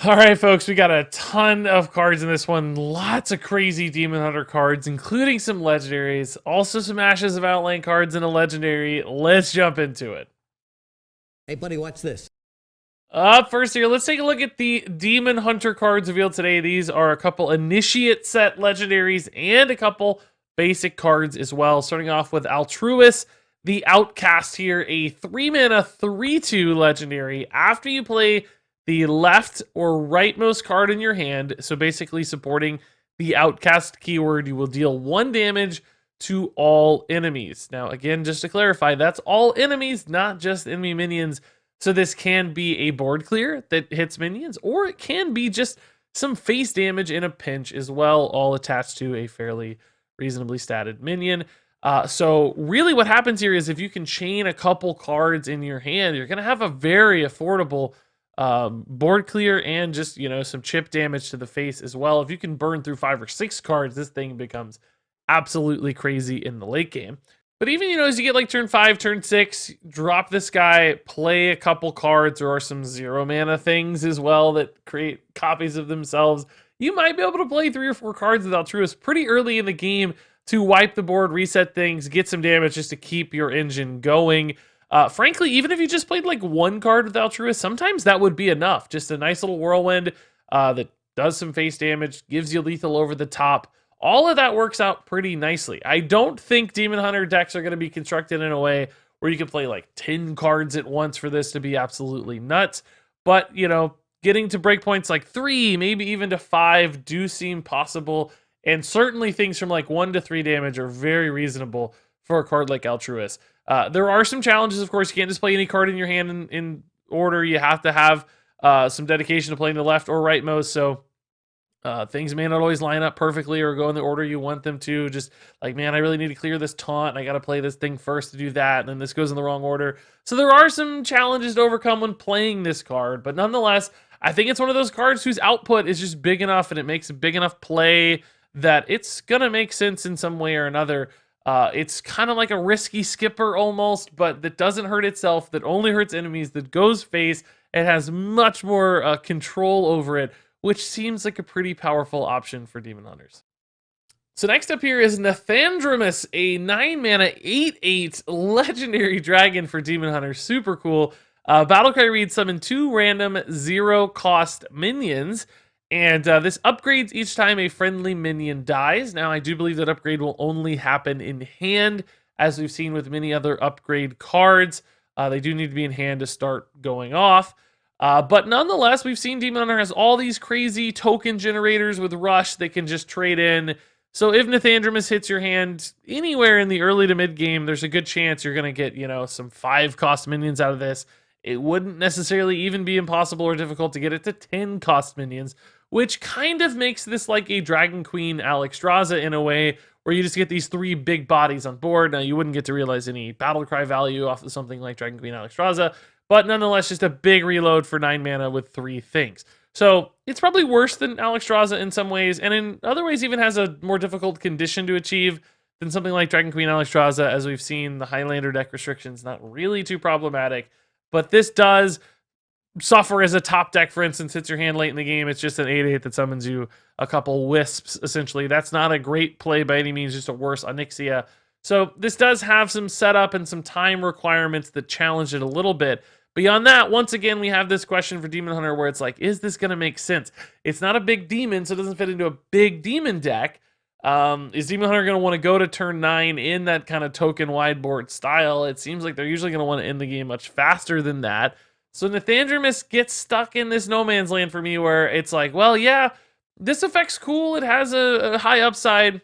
All right, folks, we got a ton of cards in this one. Lots of crazy Demon Hunter cards, including some legendaries. Also some Ashes of Outland cards and a legendary. Let's jump into it. Hey, buddy, watch this. Up first here, let's take a look at the Demon Hunter cards revealed today. These are a couple Initiate set legendaries and a couple basic cards as well. Starting off with Altruist, the Outcast here, a 3-mana 3/2 legendary. After you play the left or rightmost card in your hand, so basically supporting the Outcast keyword, you will deal 1 damage to all enemies. Now, again, just to clarify, that's all enemies, not just enemy minions. So this can be a board clear that hits minions, or it can be just some face damage in a pinch as well, all attached to a fairly reasonably statted minion. So really what happens here is if you can chain a couple cards in your hand, you're going to have a very affordable board clear and just, some chip damage to the face as well. If you can burn through 5 or 6 cards, this thing becomes absolutely crazy in the late game. But even, as you get like turn 5, turn 6, drop this guy, play a couple cards, or some 0 mana things as well that create copies of themselves. You might be able to play 3 or 4 cards with Altruist pretty early in the game to wipe the board, reset things, get some damage just to keep your engine going. Frankly, even if you just played like 1 card with Altruist, sometimes that would be enough. Just a nice little whirlwind that does some face damage, gives you lethal over the top. All of that works out pretty nicely. I don't think Demon Hunter decks are going to be constructed in a way where you can play like 10 cards at once for this to be absolutely nuts. But, getting to breakpoints like 3, maybe even to 5 do seem possible. And certainly things from like 1 to 3 damage are very reasonable for a card like Altruist. There are some challenges, of course. You can't just play any card in your hand in order. You have to have some dedication to playing the left or rightmost. So things may not always line up perfectly or go in the order you want them to. Just like, man, I really need to clear this taunt, and I got to play this thing first to do that, and then this goes in the wrong order. So there are some challenges to overcome when playing this card, but nonetheless, I think it's one of those cards whose output is just big enough and it makes a big enough play that it's going to make sense in some way or another. It's kind of like a risky skipper almost, but that doesn't hurt itself, that only hurts enemies, that goes face, and has much more control over it, which seems like a pretty powerful option for Demon Hunters. So next up here is Nathandramus, a 9-mana 8/8 legendary dragon for Demon Hunters. Super cool. Battlecry reads summon 2 random 0-cost minions, and this upgrades each time a friendly minion dies. Now, I do believe that upgrade will only happen in hand, as we've seen with many other upgrade cards. They do need to be in hand to start going off. But nonetheless, we've seen Demon Hunter has all these crazy token generators with Rush that can just trade in. So if Nathandramus hits your hand anywhere in the early to mid game, there's a good chance you're going to get, some 5-cost minions out of this. It wouldn't necessarily even be impossible or difficult to get it to 10-cost minions, which kind of makes this like a Dragon Queen Alexstrasza in a way, where you just get these 3 big bodies on board. Now, you wouldn't get to realize any Battlecry value off of something like Dragon Queen Alexstrasza, but nonetheless, just a big reload for 9 mana with 3 things. So it's probably worse than Alexstrasza in some ways, and in other ways even has a more difficult condition to achieve than something like Dragon Queen Alexstrasza. As we've seen, the Highlander deck restrictions not really too problematic, but this does suffer as a top deck. For instance, hits your hand late in the game, it's just an 8/8 that summons you a couple wisps, essentially. That's not a great play by any means, just a worse Onyxia. So this does have some setup and some time requirements that challenge it a little bit. Beyond that, once again, we have this question for Demon Hunter where it's like, is this going to make sense? It's not a big demon, so it doesn't fit into a big demon deck. Is Demon Hunter going to want to go to turn 9 in that kind of token wide board style? It seems like they're usually going to want to end the game much faster than that. So Nathandramus gets stuck in this no man's land for me where it's like, well, yeah, this effect's cool. It has a high upside,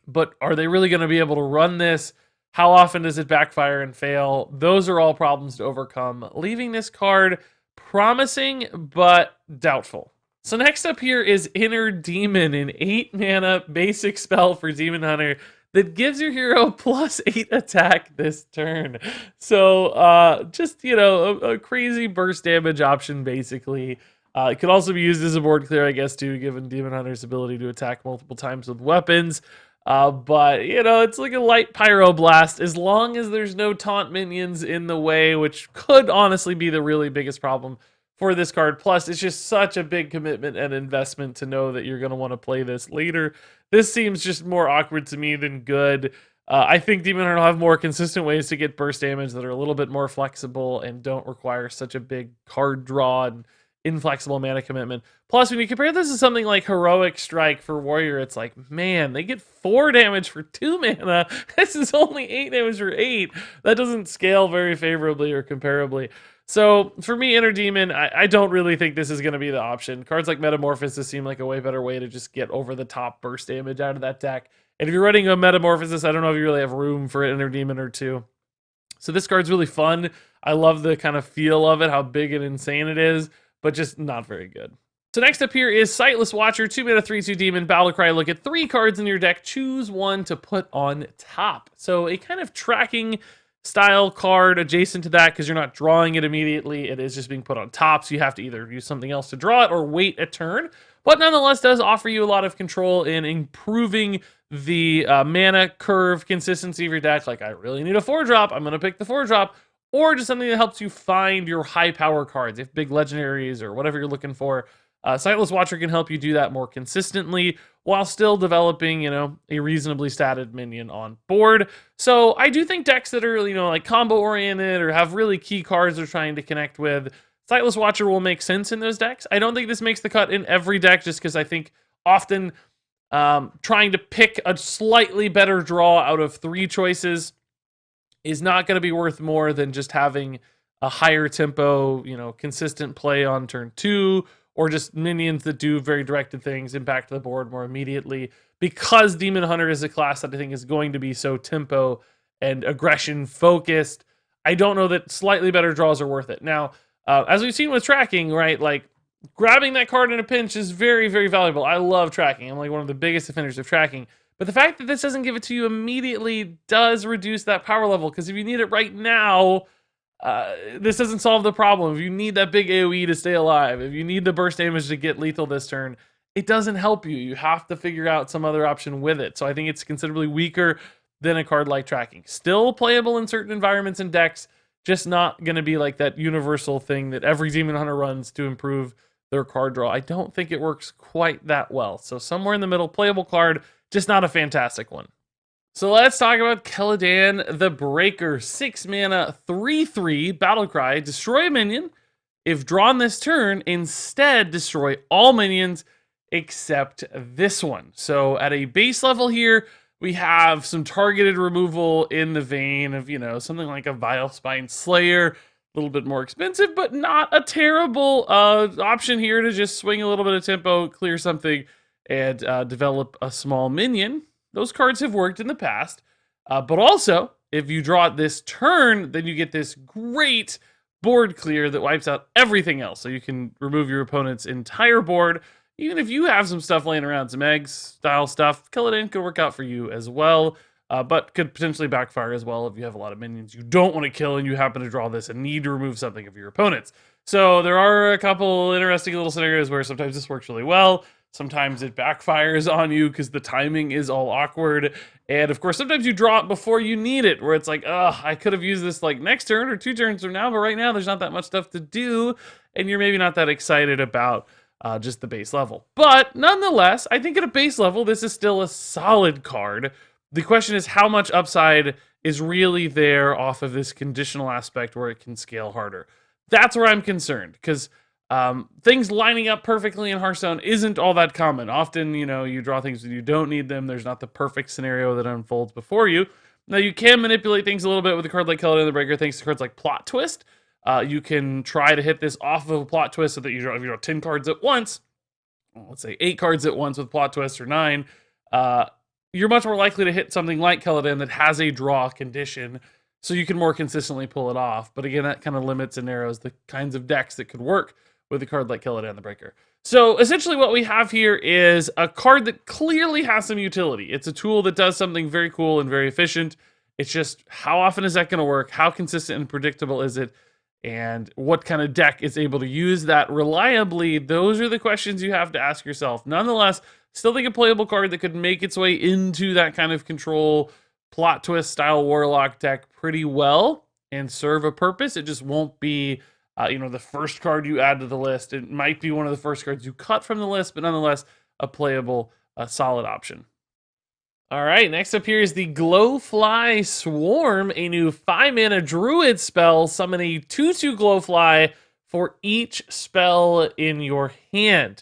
but are they really going to be able to run this? How often does it backfire and fail? Those are all problems to overcome, leaving this card promising but doubtful. So next up here is Inner Demon, an 8-mana basic spell for Demon Hunter that gives your hero +8 attack this turn. So just, a crazy burst damage option, basically. It could also be used as a board clear, I guess, too, given Demon Hunter's ability to attack multiple times with weapons. But, it's like a light pyroblast, as long as there's no taunt minions in the way, which could honestly be the really biggest problem for this card. Plus, it's just such a big commitment and investment to know that you're going to want to play this later. This seems just more awkward to me than good. I think Demon Hunter will have more consistent ways to get burst damage that are a little bit more flexible and don't require such a big card draw and inflexible mana commitment. Plus, when you compare this to something like Heroic Strike for Warrior, it's like, man, they get 4 damage for 2 mana. This is only 8 damage for 8. That doesn't scale very favorably or comparably. So for me, Inner Demon, I don't really think this is going to be the option. Cards like Metamorphosis seem like a way better way to just get over the top burst damage out of that deck. And if you're running a Metamorphosis, I don't know if you really have room for an Inner Demon or two. So this card's really fun. I love the kind of feel of it, how big and insane it is, but just not very good. So next up here is Sightless Watcher, 2 mana, 3/2 demon, battle cry. Look at 3 cards in your deck, choose one to put on top. So a kind of tracking style card adjacent to that, because you're not drawing it immediately. It is just being put on top, so you have to either use something else to draw it or wait a turn. But nonetheless, does offer you a lot of control in improving the mana curve consistency of your deck. Like, I really need a 4-drop, I'm going to pick the 4-drop. Or just something that helps you find your high power cards, if big legendaries or whatever you're looking for. Sightless Watcher can help you do that more consistently while still developing, you know, a reasonably statted minion on board. So I do think decks that are, you know, like combo oriented or have really key cards they're trying to connect with, Sightless Watcher will make sense in those decks. I don't think this makes the cut in every deck, just because I think often trying to pick a slightly better draw out of 3 choices is not going to be worth more than just having a higher tempo, you know, consistent play on turn 2, or just minions that do very directed things, impact the board more immediately, because Demon Hunter is a class that I think is going to be so tempo and aggression focused. I don't know that slightly better draws are worth it. Now, as we've seen with tracking, right, like grabbing that card in a pinch is very, very valuable. I love tracking. I'm like one of the biggest defenders of tracking. But the fact that this doesn't give it to you immediately does reduce that power level, because if you need it right now, this doesn't solve the problem. If you need that big AoE to stay alive, if you need the burst damage to get lethal this turn, it doesn't help you. You have to figure out some other option with it. So I think it's considerably weaker than a card like tracking. Still playable in certain environments and decks, just not going to be like that universal thing that every Demon Hunter runs to improve their card draw. I don't think it works quite that well. So somewhere in the middle, playable card, just not a fantastic one. So let's talk about Kellydan the Breaker. 6 mana, 3/3, battle cry, destroy a minion. If drawn this turn, instead destroy all minions except this one. So at a base level here, we have some targeted removal in the vein of, you know, something like a Vile Spine Slayer. A little bit more expensive, but not a terrible option here to just swing a little bit of tempo, clear something, and develop a small minion. Those cards have worked in the past, but also, if you draw it this turn, then you get this great board clear that wipes out everything else. So you can remove your opponent's entire board. Even if you have some stuff laying around, some eggs-style stuff, Kellydan could work out for you as well, but could potentially backfire as well if you have a lot of minions you don't want to kill and you happen to draw this and need to remove something of your opponent's. So there are a couple interesting little scenarios where sometimes this works really well. Sometimes it backfires on you because the timing is all awkward. And of course, sometimes you draw it before you need it, where it's like, oh, I could have used this like next turn or 2 turns from now, but right now there's not that much stuff to do. And you're maybe not that excited about just the base level. But nonetheless, I think at a base level, this is still a solid card. The question is how much upside is really there off of this conditional aspect where it can scale harder. That's where I'm concerned, because things lining up perfectly in Hearthstone isn't all that common. Often, you know, you draw things when you don't need them. There's not the perfect scenario that unfolds before you. Now, you can manipulate things a little bit with a card like Kellydan the Breaker, thanks to cards like Plot Twist. You can try to hit this off of a Plot Twist so that if you draw 10 cards at once, well, let's say 8 cards at once with Plot Twist or 9, you're much more likely to hit something like Kellydan that has a draw condition, so you can more consistently pull it off. But again, that kind of limits and narrows the kinds of decks that could work with a card like Kellydan the Breaker. So essentially what we have here is a card that clearly has some utility. It's a tool that does something very cool and very efficient. It's just, how often is that going to work? How consistent and predictable is it? And what kind of deck is able to use that reliably? Those are the questions you have to ask yourself. Nonetheless, still think a playable card that could make its way into that kind of control Plot Twist style Warlock deck pretty well and serve a purpose. It just won't be the first card you add to the list. It might be one of the first cards you cut from the list, but nonetheless, a playable, solid option. All right, next up here is the Glowfly Swarm, a new 5-mana druid spell. Summon a 2/2 Glowfly for each spell in your hand.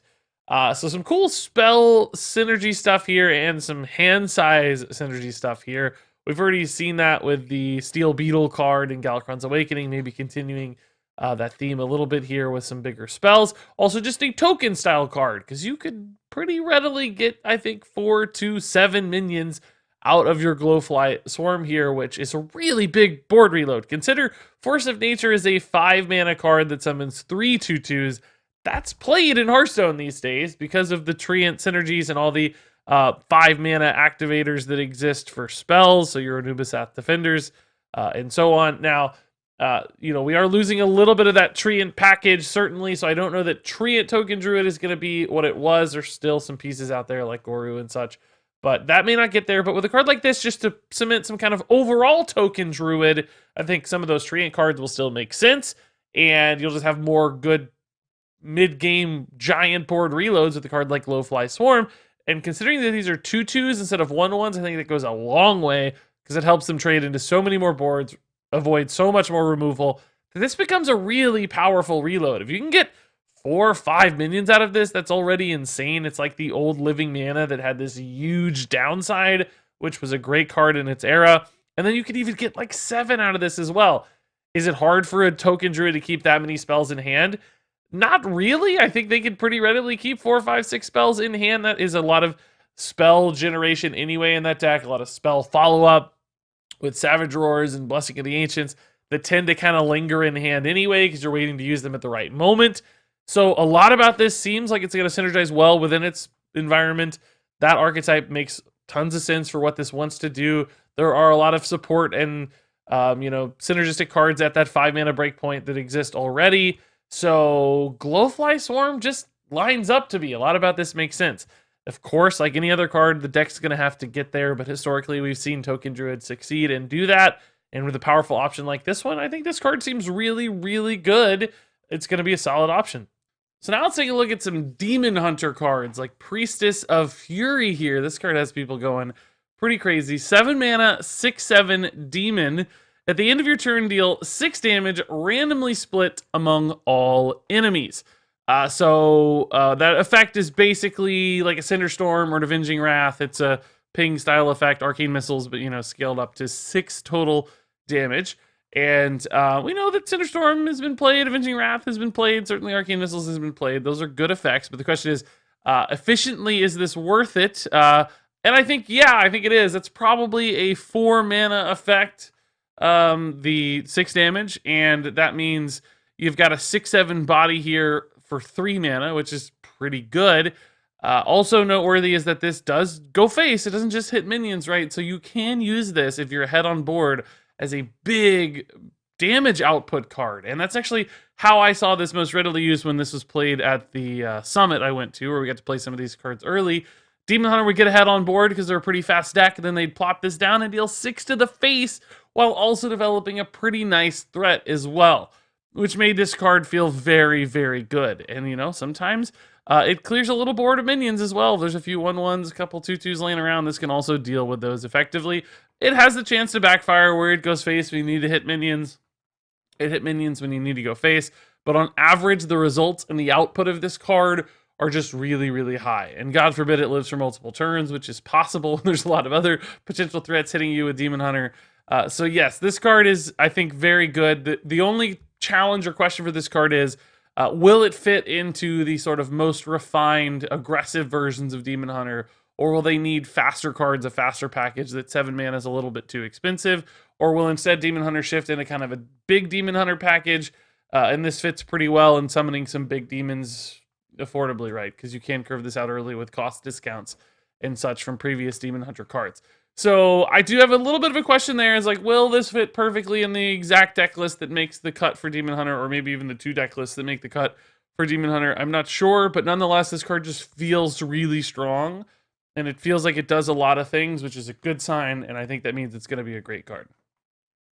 So some cool spell synergy stuff here and some hand size synergy stuff here. We've already seen that with the Steel Beetle card in Galakrond's Awakening, maybe continuing that theme a little bit here with some bigger spells. Also just a token style card, because you could pretty readily get, I think, 4 to 7 minions out of your Glowfly Swarm here, which is a really big board reload. Consider Force of Nature is a 5-mana card that summons 3 2/2s. That's played in Hearthstone these days because of the Treant synergies and all the 5-mana activators that exist for spells, so your Anubisath Defenders, and so on. Now, we are losing a little bit of that Treant package, certainly, so I don't know that Treant Token Druid is going to be what it was. There's still some pieces out there like Goru and such, but that may not get there. But with a card like this, just to cement some kind of overall Token Druid, I think some of those Treant cards will still make sense, and you'll just have more good mid-game giant board reloads with a card like Glowfly Swarm. And considering that these are 2/2s instead of 1/1s, I think that goes a long way because it helps them trade into so many more boards, avoid so much more removal. This becomes a really powerful reload. If you can get 4 or 5 minions out of this, that's already insane. It's like the old Living Mana that had this huge downside, which was a great card in its era. And then you could even get like 7 out of this as well. Is it hard for a token druid to keep that many spells in hand? Not really. I think they could pretty readily keep 4, 5, 6 spells in hand. That is a lot of spell generation anyway in that deck. A lot of spell follow-up with Savage Roars and Blessing of the Ancients that tend to kind of linger in hand anyway because you're waiting to use them at the right moment. So a lot about this seems like it's going to synergize well within its environment. That archetype makes tons of sense for what this wants to do. There are a lot of support and synergistic cards at that 5-mana breakpoint that exist already. So Glowfly Swarm just lines up to me. A lot about this makes sense. Of course, like any other card, the deck's going to have to get there, but historically we've seen Token Druid succeed and do that. And with a powerful option like this one, I think this card seems really, really good. It's going to be a solid option. So now let's take a look at some Demon Hunter cards, like Priestess of Fury here. This card has people going pretty crazy. 7 mana, 6/7 Demon. At the end of your turn, deal 6 damage, randomly split among all enemies. So that effect is basically like a Cinderstorm or an Avenging Wrath. It's a ping style effect, arcane missiles, but scaled up to 6 total damage. And we know that Cinderstorm has been played, Avenging Wrath has been played, certainly Arcane Missiles has been played. Those are good effects, but the question is, efficiently, is this worth it? And I think it is. It's probably a 4 mana effect. The 6 damage, and that means you've got a 6/7 body here for 3 mana, which is pretty good. Also noteworthy is that this does go face. It doesn't just hit minions, right? So you can use this if you're ahead on board as a big damage output card. And that's actually how I saw this most readily used when this was played at the summit I went to, where we got to play some of these cards early. Demon Hunter would get ahead on board because they're a pretty fast deck, and then they'd plop this down and deal 6 to the face, while also developing a pretty nice threat as well, which made this card feel very, very good. And, sometimes it clears a little board of minions as well. There's a few 1/1s, a couple 2/2s laying around. This can also deal with those effectively. It has the chance to backfire where it goes face when you need to hit minions. It hit minions when you need to go face. But on average, the results and the output of this card are just really, really high. And God forbid it lives for multiple turns, which is possible. There's a lot of other potential threats hitting you with Demon Hunter. So yes, this card is, I think, very good. The only challenge or question for this card is, will it fit into the sort of most refined, aggressive versions of Demon Hunter? Or will they need faster cards, a faster package that 7 mana is a little bit too expensive? Or will instead Demon Hunter shift into kind of a big Demon Hunter package? And this fits pretty well in summoning some big demons affordably, right? Because you can curve this out early with cost discounts and such from previous Demon Hunter cards. So I do have a little bit of a question there. Is like, will this fit perfectly in the exact deck list that makes the cut for Demon Hunter, or maybe even the 2 deck lists that make the cut for Demon Hunter? I'm not sure, but nonetheless, this card just feels really strong, and it feels like it does a lot of things, which is a good sign, and I think that means it's going to be a great card.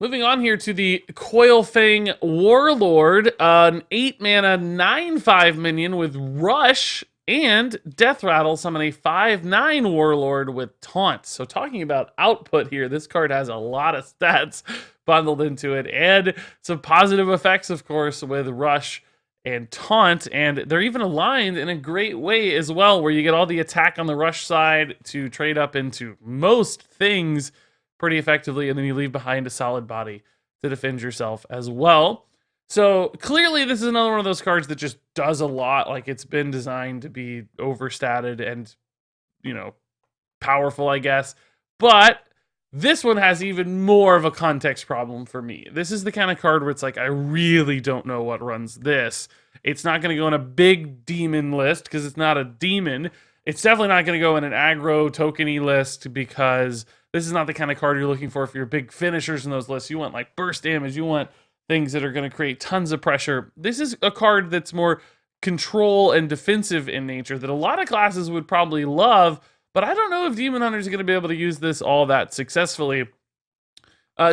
Moving on here to the Coilfang Warlord, an 8 mana 9/5 minion with Rush and Death Rattle. Summon a 5/9 Warlord with Taunt. So talking about output here, this card has a lot of stats bundled into it and some positive effects, of course, with Rush and Taunt. And they're even aligned in a great way as well, where you get all the attack on the Rush side to trade up into most things pretty effectively, and then you leave behind a solid body to defend yourself as well. So clearly this is another one of those cards that just does a lot. Like, it's been designed to be overstated and, you know, powerful, I guess. But this one has even more of a context problem for me. This is the kind of card where it's like, I really don't know what runs this. It's not going to go in a big demon list because it's not a demon. It's definitely not going to go in an aggro tokeny list because this is not the kind of card you're looking for you're big finishers in those lists. You want like burst damage. You want things that are going to create tons of pressure. This is a card that's more control and defensive in nature that a lot of classes would probably love, but I don't know if Demon Hunters are going to be able to use this all that successfully.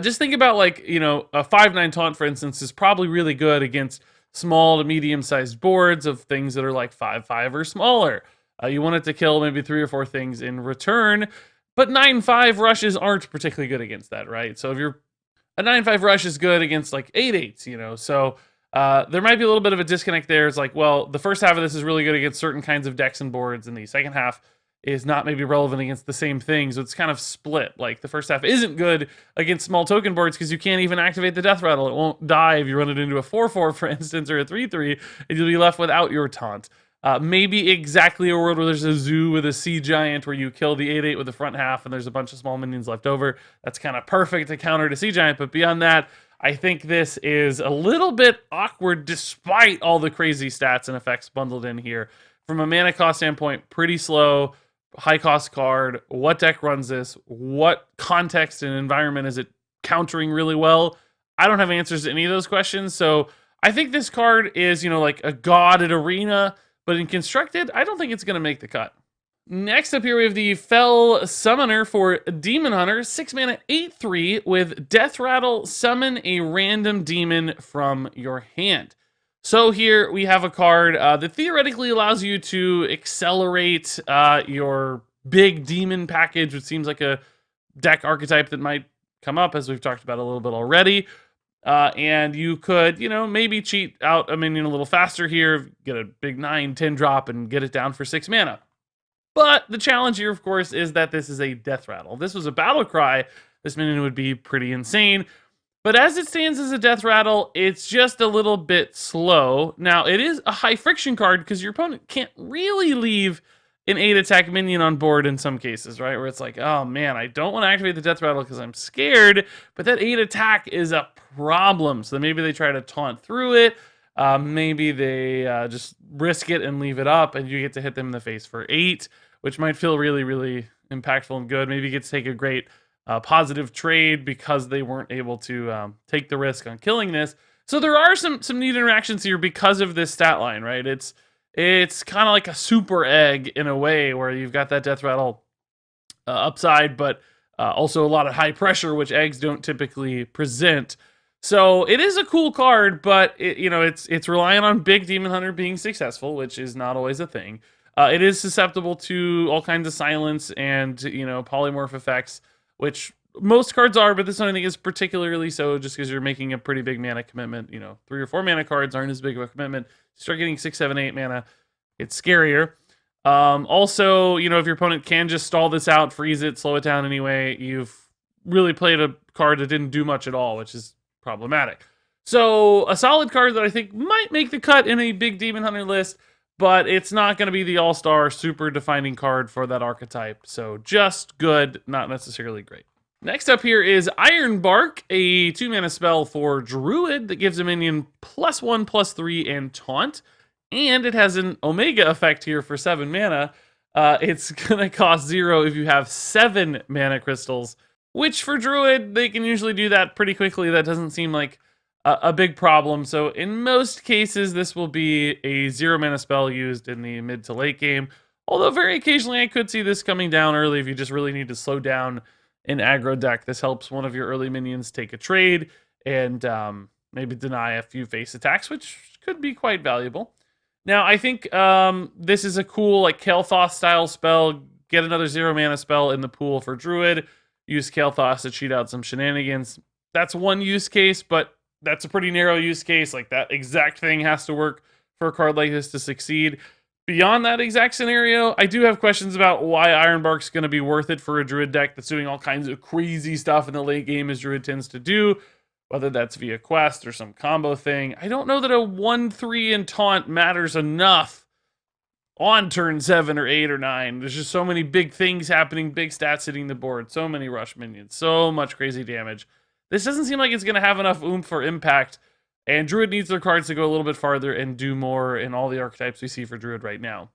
Just think about, like, you know, a 5/9 Taunt, for instance, is probably really good against small to medium-sized boards of things that are like 5/5 or smaller. You want it to kill maybe 3 or 4 things in return, but 9/5 rushes aren't particularly good against that, right? So if you're a 9/5 rush is good against like 8/8s, you know. So there might be a little bit of a disconnect there. It's like, well, the first half of this is really good against certain kinds of decks and boards, and the second half is not maybe relevant against the same thing. So it's kind of split. Like, the first half isn't good against small token boards because you can't even activate the Death Rattle. It won't die if you run it into a 4/4, for instance, or a 3/3, and you'll be left without your taunt. Maybe exactly a world where there's a zoo with a sea giant where you kill the 8/8 with the front half and there's a bunch of small minions left over. That's kind of perfect to counter to sea giant. But beyond that, I think this is a little bit awkward despite all the crazy stats and effects bundled in here. From a mana cost standpoint, pretty slow, high cost card. What deck runs this? What context and environment is it countering really well? I don't have answers to any of those questions. So I think this card is, you know, like a god at Arena, but in Constructed, I don't think it's going to make the cut. Next up here, we have the Fell Summoner for Demon Hunter. 6 mana, 8/3 with Death Rattle. Summon a random demon from your hand. So here we have a card that theoretically allows you to accelerate your big demon package, which seems like a deck archetype that might come up, as we've talked about a little bit already. And you could, you know, maybe cheat out a minion a little faster here, get a big 9/10 drop and get it down for 6 mana. But the challenge here, of course, is that this is a Death Rattle. If this was a Battle Cry, this minion would be pretty insane. But as it stands as a Death Rattle, it's just a little bit slow. Now, it is a high friction card because your opponent can't really leave an 8 attack minion on board in some cases, right? Where it's like, oh man, I don't want to activate the Death Rattle because I'm scared, but that 8 attack is a problem. So maybe they try to taunt through it. Maybe they just risk it and leave it up, and you get to hit them in the face for 8, which might feel really, really impactful and good. Maybe you get to take a great positive trade because they weren't able to take the risk on killing this. So there are some neat interactions here because of this stat line, right? It's kind of like a super egg in a way where you've got that Death Rattle upside, but also a lot of high pressure, which eggs don't typically present. So it is a cool card, but it's relying on big Demon Hunter being successful, which is not always a thing. It is susceptible to all kinds of silence and polymorph effects, which most cards are, but this one I think is particularly so just because you're making a pretty big mana commitment. 3 or 4 mana cards aren't as big of a commitment. You start getting 6, 7, 8 mana, it's scarier. Also, if your opponent can just stall this out, freeze it, slow it down anyway, you've really played a card that didn't do much at all, which is problematic. So a solid card that I think might make the cut in a big Demon Hunter list, but it's not going to be the all-star super defining card for that archetype. So just good, not necessarily great. Next up here is Ironbark, a 2-mana spell for Druid that gives a minion +1/+3 and taunt. And it has an Omega effect here for 7 mana. It's going to cost 0 if you have 7 mana crystals, which for Druid, they can usually do that pretty quickly. That doesn't seem like a big problem. So in most cases, this will be a 0 mana spell used in the mid to late game. Although very occasionally I could see this coming down early if you just really need to slow down an aggro deck. This helps one of your early minions take a trade and maybe deny a few face attacks, which could be quite valuable. Now, I think this is a cool like Kael'thas style spell. Get another 0 mana spell in the pool for Druid. Use Kael'thas to cheat out some shenanigans. That's one use case, but that's a pretty narrow use case. Like that exact thing has to work for a card like this to succeed. Beyond that exact scenario, I do have questions about why Ironbark's going to be worth it for a Druid deck that's doing all kinds of crazy stuff in the late game as Druid tends to do, whether that's via quest or some combo thing. I don't know that a 1-3 in taunt matters enough on turn 7 or 8 or 9. There's just so many big things happening, big stats hitting the board, so many rush minions, so much crazy damage. This doesn't seem like it's going to have enough oomph for impact, and Druid needs their cards to go a little bit farther and do more in all the archetypes we see for Druid right now.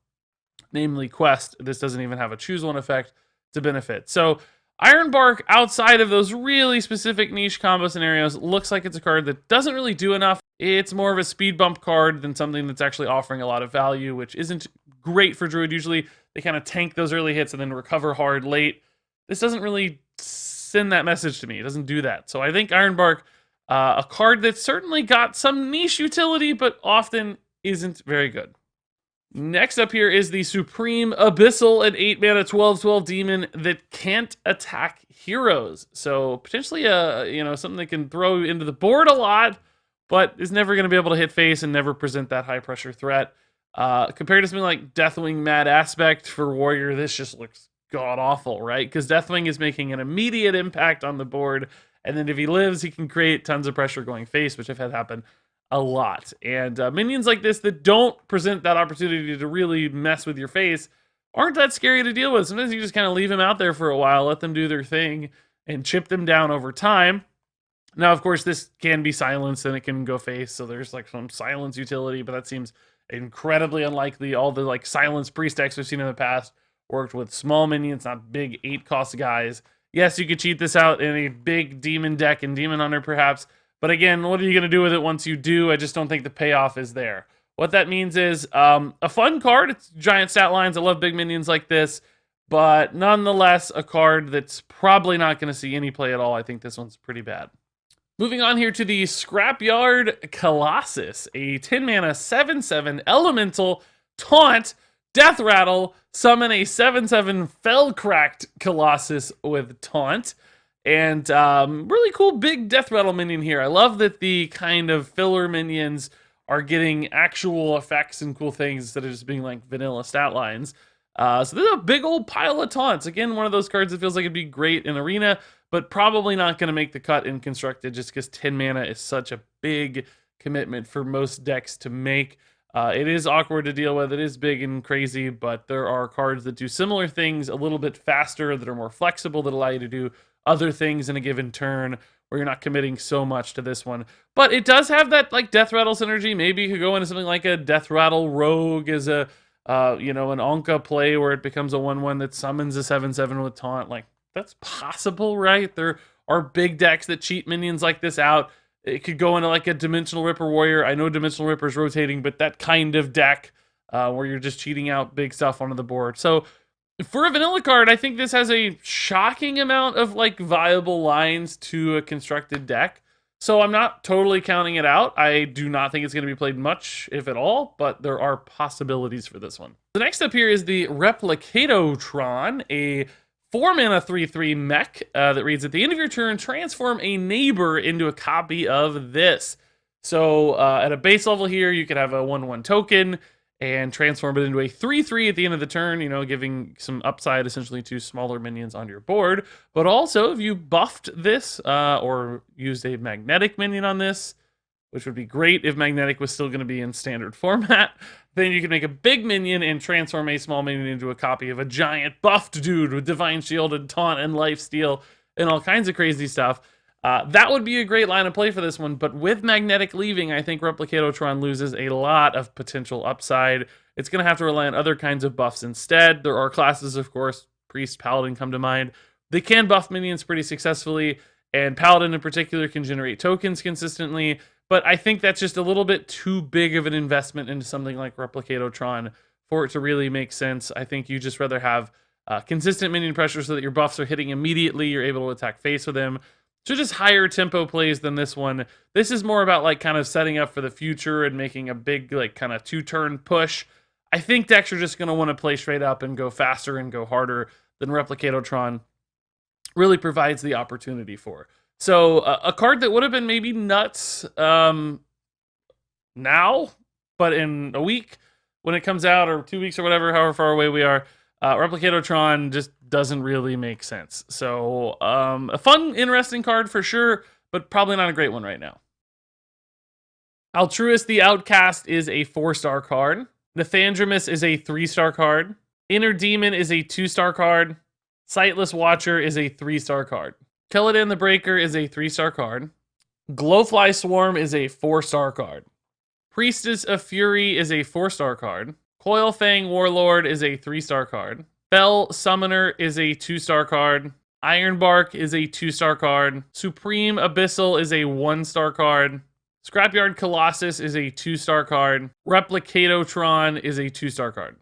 Namely Quest, this doesn't even have a choose one effect to benefit. So Ironbark, outside of those really specific niche combo scenarios, looks like it's a card that doesn't really do enough. It's more of a speed bump card than something that's actually offering a lot of value, which isn't great for Druid. Usually they kind of tank those early hits and then recover hard late. This doesn't really send that message to me. It doesn't do that. So I think Ironbark, a card that's certainly got some niche utility, but often isn't very good. Next up here is the Supreme Abyssal, an 8 mana 12/12 demon that can't attack heroes. So potentially something that can throw into the board a lot, but is never going to be able to hit face and never present that high pressure threat. Compared to something like Deathwing Mad Aspect for Warrior, this just looks god awful, right? Because Deathwing is making an immediate impact on the board, and then if he lives, he can create tons of pressure going face, which I've had happen a lot. And minions like this that don't present that opportunity to really mess with your face aren't that scary to deal with. Sometimes you just kind of leave them out there for a while, let them do their thing, and chip them down over time. Now, of course, this can be silenced and it can go face, so there's like some silence utility, but that seems incredibly unlikely. All the like silence priest decks we've seen in the past worked with small minions, not big 8-cost guys. Yes, you could cheat this out in a big demon deck and Demon Hunter perhaps, but again, what are you going to do with it once you do? I just don't think the payoff is there. What that means is a fun card. It's giant stat lines. I love big minions like this, but nonetheless, a card that's probably not going to see any play at all. I think this one's pretty bad. Moving on here to the Scrapyard Colossus, a 10 mana 7/7 elemental taunt, death rattle, summon a 7/7 Fellcracked Colossus with taunt. And really cool big death rattle minion here. I love that the kind of filler minions are getting actual effects and cool things instead of just being like vanilla stat lines. So there's a big old pile of taunts. Again, one of those cards that feels like it'd be great in Arena, but probably not going to make the cut in Constructed just because 10 mana is such a big commitment for most decks to make. It is awkward to deal with. It is big and crazy, but there are cards that do similar things a little bit faster, that are more flexible, that allow you to do other things in a given turn where you're not committing so much to this one. But it does have that like Death Rattle synergy. Maybe you could go into something like a Death Rattle Rogue as a an Onka play where it becomes a 1/1 that summons a 7/7 with taunt. Like that's possible, right? There are big decks that cheat minions like this out. It could go into like a Dimensional Ripper Warrior. I know Dimensional Ripper is rotating, but that kind of deck where you're just cheating out big stuff onto the board. So for a vanilla card, I think this has a shocking amount of like viable lines to a constructed deck. So I'm not totally counting it out. I do not think it's going to be played much, if at all, but there are possibilities for this one. The next up here is the Replicator Tron, a 4 mana 3/3 mech that reads, at the end of your turn, transform a neighbor into a copy of this. So at a base level here, you could have a 1/1 token and transform it into a 3/3 at the end of the turn, giving some upside essentially to smaller minions on your board. But also, if you buffed this or used a magnetic minion on this, which would be great if magnetic was still going to be in standard format, then you can make a big minion and transform a small minion into a copy of a giant buffed dude with Divine Shield and Taunt and Lifesteal and all kinds of crazy stuff. That would be a great line of play for this one, but with Magnetic leaving, I think Replicator Tron loses a lot of potential upside. It's going to have to rely on other kinds of buffs instead. There are classes, of course, Priest, Paladin come to mind. They can buff minions pretty successfully, and Paladin in particular can generate tokens consistently, but I think that's just a little bit too big of an investment into something like Replicator Tron for it to really make sense. I think you just rather have consistent minion pressure so that your buffs are hitting immediately. You're able to attack face with him. So just higher tempo plays than this one. This is more about like kind of setting up for the future and making a big like kind of 2-turn push. I think decks are just going to want to play straight up and go faster and go harder than Replicator Tron really provides the opportunity for. So a card that would have been maybe nuts now, but in a week when it comes out, or 2 weeks or whatever, however far away we are, Replicator Tron just doesn't really make sense. So a fun, interesting card for sure, but probably not a great one right now. Altruist the Outcast is a 4-star card. Nathandramus is a 3-star card. Inner Demon is a 2-star card. Sightless Watcher is a 3-star card. Kellydan the Breaker is a 3-star card. Glowfly Swarm is a 4-star card. Priestess of Fury is a 4-star card. Coilfang Warlord is a 3-star card. Fell Summoner is a 2-star card. Ironbark is a 2-star card. Supreme Abyssal is a 1-star card. Scrapyard Colossus is a 2-star card. Replicator Tron is a 2-star card.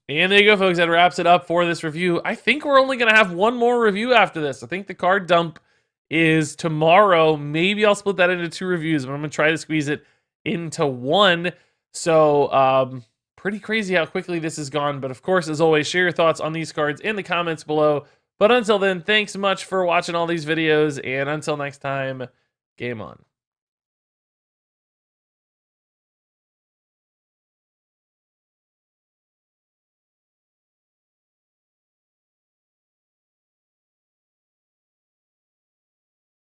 And there you go, folks. That wraps it up for this review. I think we're only going to have one more review after this. I think the card dump is tomorrow. Maybe I'll split that into 2 reviews, but I'm going to try to squeeze it into 1. So, pretty crazy how quickly this has gone. But of course, as always, share your thoughts on these cards in the comments below. But until then, thanks so much for watching all these videos. And until next time, game on.